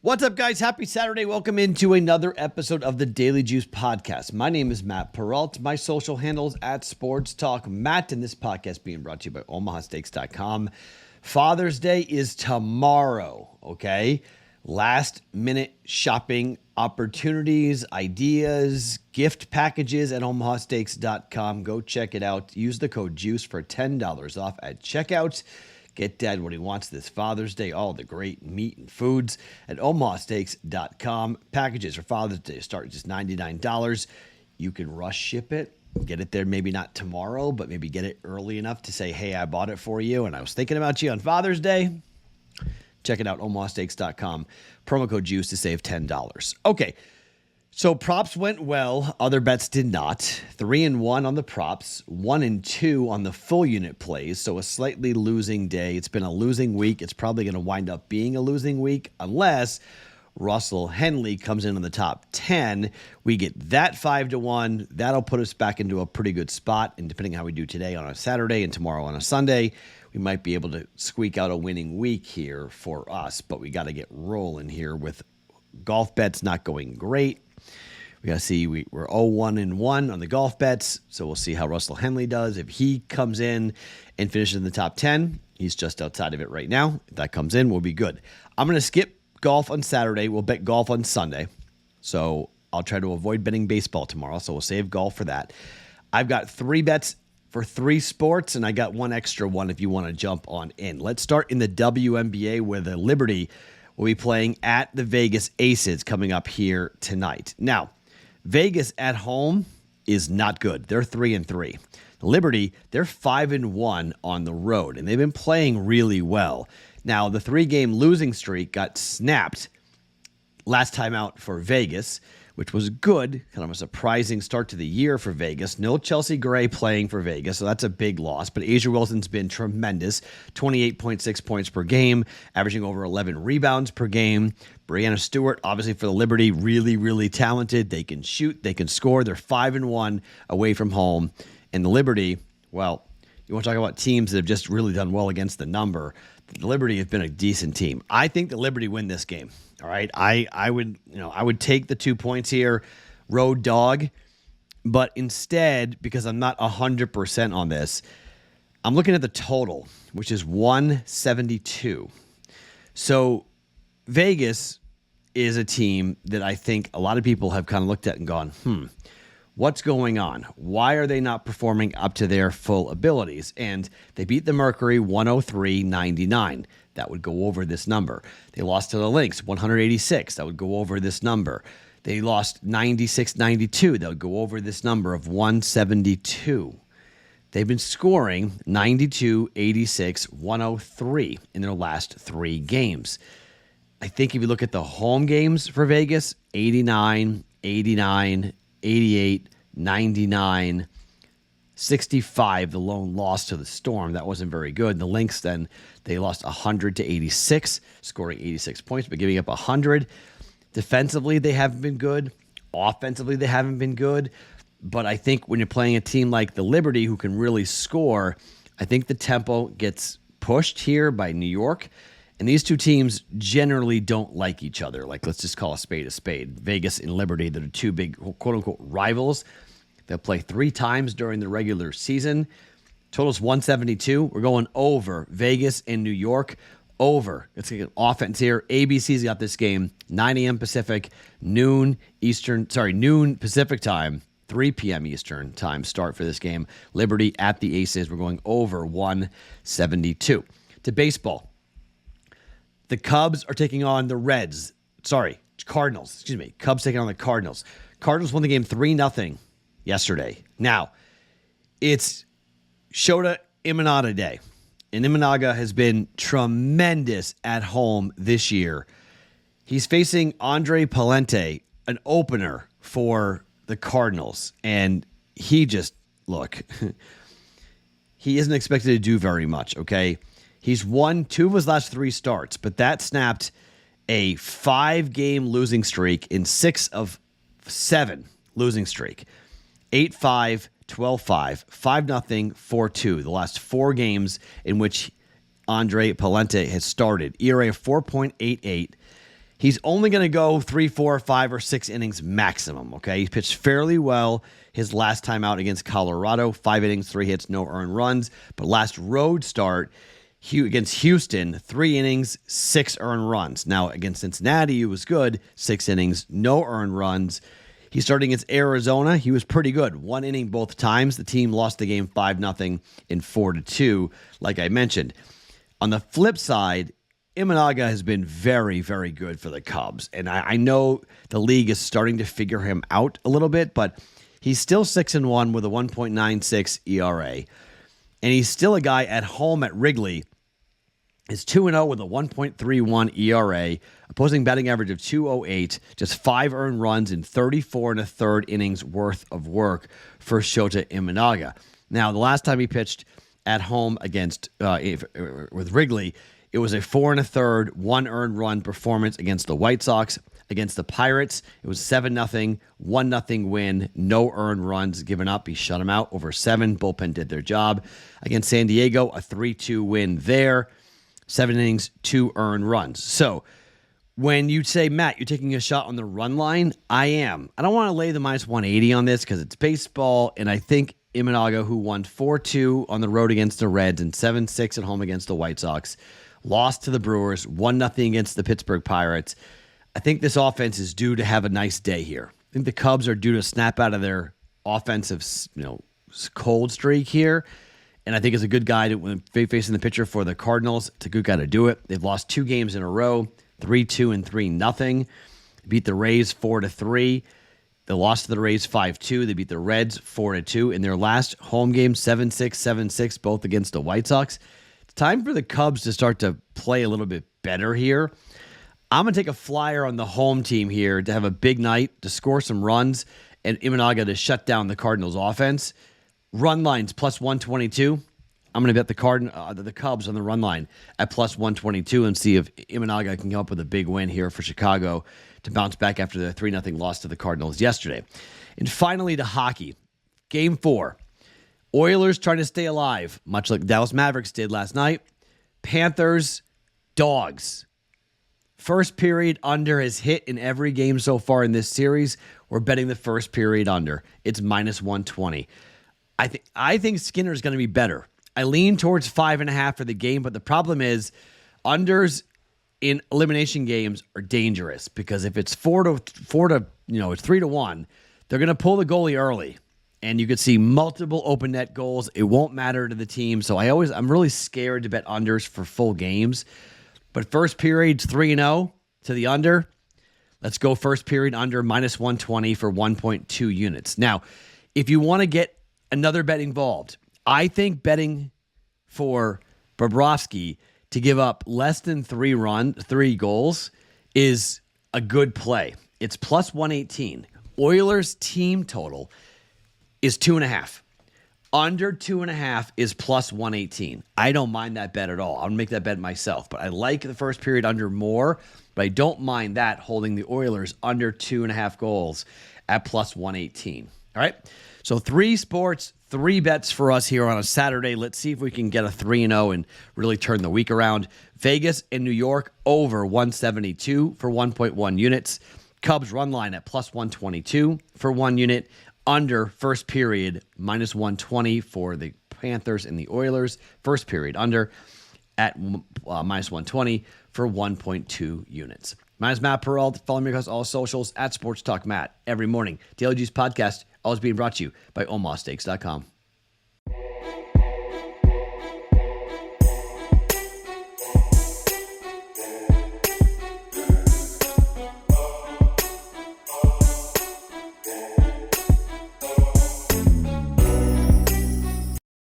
What's up, guys? Happy Saturday. Welcome into another episode of the Daily Juice Podcast. My name is Matt Perrault. My social handle is at Sports Talk Matt, and this podcast being brought to you by OmahaSteaks.com. Father's Day is tomorrow, okay? Last minute shopping opportunities, ideas, gift packages at OmahaSteaks.com. Go check it out. Use the code JUICE for $10 off at checkout. Get dad what he wants this Father's Day, all the great meat and foods at omahasteaks.com. Packages for Father's Day start at just $99. You can rush ship it, get it there maybe not tomorrow, but maybe get it early enough to say, hey, I bought it for you and I was thinking about you on Father's Day. Check it out, omahasteaks.com. Promo code JUICE to save $10. Okay. So props went well. Other bets did not. 3-1 on the props, 1-2 on the full unit plays. So a slightly losing day. It's been a losing week. It's probably going to wind up being a losing week unless Russell Henley comes in on the top 10. We get that 5-1. That'll put us back into a pretty good spot. And depending on how we do today on a Saturday and tomorrow on a Sunday, we might be able to squeak out a winning week here for us. But we got to get rolling here with golf bets not going great. We got to see, we're 0-1-1 on the golf bets, so we'll see how Russell Henley does. If he comes in and finishes in the top 10, he's just outside of it right now. If that comes in, we'll be good. I'm going to skip golf on Saturday. We'll bet golf on Sunday. So I'll try to avoid betting baseball tomorrow, so we'll save golf for that. I've got 3 bets for 3 sports, and I got one extra one if you want to jump on in. Let's start in the WNBA where the Liberty will be playing at the Vegas Aces coming up here tonight. Now, Vegas at home is not good. They're 3-3. Liberty, they're 5-1 on the road, and they've been playing really well. Now, the 3-game losing streak got snapped last time out for Vegas, which was good, kind of a surprising start to the year for Vegas. No Chelsea Gray playing for Vegas, so that's a big loss. But Asia Wilson's been tremendous, 28.6 points per game, averaging over 11 rebounds per game. Breanna Stewart, obviously for the Liberty, really, really talented. They can shoot, they can score. They're 5-1 away from home. And the Liberty, well, you want to talk about teams that have just really done well against the number. The Liberty has been a decent team. I think the Liberty win this game. All right, I would take the 2 points here, road dog, but instead, because I'm not 100% on this, I'm looking at the total, which is 172. So Vegas is a team that I think a lot of people have kind of looked at and gone, what's going on? Why are they not performing up to their full abilities? And they beat the Mercury 103-99. That would go over this number. They lost to the Lynx 186. That would go over this number. They lost 96-92. That would go over this number of 172. They've been scoring 92, 86, 103 in their last 3 games. I think if you look at the home games for Vegas, 89, 89, 88, 99, 65, the lone loss to the Storm. That wasn't very good. The Lynx, then, they lost 100 to 86, scoring 86 points, but giving up 100. Defensively, they haven't been good. Offensively, they haven't been good. But I think when you're playing a team like the Liberty who can really score, I think the tempo gets pushed here by New York. And these two teams generally don't like each other. Like, let's just call a spade a spade. Vegas and Liberty, they're the 2 big, quote-unquote, rivals. They'll play 3 times during the regular season. Total's 172. We're going over Vegas and New York. Over. Let's get an offense here. ABC's got this game, 9 a.m. Pacific, noon Pacific time, 3 p.m. Eastern time start for this game. Liberty at the Aces. We're going over 172. To baseball. The Cubs are taking on the Cardinals. Cubs taking on the Cardinals. Cardinals won the game 3-0 yesterday. Now, it's Shota Imanaga Day. And Imanaga has been tremendous at home this year. He's facing Andre Palente, an opener for the Cardinals. And he just, look, he isn't expected to do very much, okay? He's won 2 of his last 3 starts, but that snapped a 5-game losing streak in 6 of 7 losing streak. 8-5, 12-5, 5-0, 4-2. The last 4 games in which Andre Palente has started. ERA of 4.88. He's only going to go 3, 4, 5, or 6 innings maximum, okay? He pitched fairly well his last time out against Colorado. 5 innings, 3 hits, no earned runs. But last road start against Houston, 3 innings, 6 earned runs. Now, against Cincinnati, he was good. 6 innings, no earned runs. He started against Arizona. He was pretty good. 1 inning both times. The team lost the game 5-0 and 4-2, like I mentioned. On the flip side, Imanaga has been very, very good for the Cubs. And I know the league is starting to figure him out a little bit, but he's still 6-1 with a 1.96 ERA. And he's still a guy at home at Wrigley. Is 2-0 with a 1.31 ERA, opposing batting average of 208, just 5 earned runs in 34 and a third innings worth of work for Shota Imanaga. Now, the last time he pitched at home against with Wrigley, it was a 4 1/3, 1 earned run performance against the White Sox. Against the Pirates, it was 7-0, 1-0 win, no earned runs given up. He shut them out over 7. Bullpen did their job. Against San Diego, a 3-2 win there. 7 innings, 2 earned runs. So when you say, Matt, you're taking a shot on the run line, I am. I don't want to lay the minus 180 on this because it's baseball, and I think Imanaga, who won 4-2 on the road against the Reds and 7-6 at home against the White Sox, lost to the Brewers, 1-0 against the Pittsburgh Pirates. I think this offense is due to have a nice day here. I think the Cubs are due to snap out of their offensive, cold streak here. And I think it's a good guy when facing the pitcher for the Cardinals. It's a good guy to do it. They've lost 2 games in a row, 3-2 and 3-0. Beat the Rays 4-3. They lost to the Rays 5-2. They beat the Reds 4-2. In their last home game, 7-6, 7-6, both against the White Sox. It's time for the Cubs to start to play a little bit better here. I'm going to take a flyer on the home team here to have a big night, to score some runs, and Imanaga to shut down the Cardinals' offense. Run lines plus 122. I'm going to bet the Cubs on the run line at plus 122 and see if Imanaga can come up with a big win here for Chicago to bounce back after the 3-0 loss to the Cardinals yesterday. And finally to hockey. Game 4. Oilers trying to stay alive, much like Dallas Mavericks did last night. Panthers, dogs. First period under has hit in every game so far in this series. We're betting the first period under. It's minus 120. I think Skinner's going to be better. I lean towards 5.5 for the game, but the problem is unders in elimination games are dangerous because if it's 3-1, they're going to pull the goalie early, and you could see multiple open net goals. It won't matter to the team, so I'm really scared to bet unders for full games. But first period's 3-0 to the under. Let's go first period under minus 120 for 1.2 units. Now, if you want to get another bet involved, I think betting for Bobrovsky to give up less than 3 goals is a good play. It's plus 118. Oilers team total is 2.5. Under 2.5 is plus 118. I don't mind that bet at all. I'll make that bet myself, but I like the first period under more, but I don't mind that holding the Oilers under 2.5 goals at plus 118. All right. So 3 sports, 3 bets for us here on a Saturday. Let's see if we can get a 3-0 and really turn the week around. Vegas and New York over 172 for 1.1 units. Cubs run line at plus 122 for 1 unit. Under first period, minus 120 for the Panthers and the Oilers. First period under at minus 120 for 1.2 units. My name is Matt Perrault. Follow me across all socials at Sports Talk Matt every morning. Daily Juice Podcast always being brought to you by OmahaSteaks.com.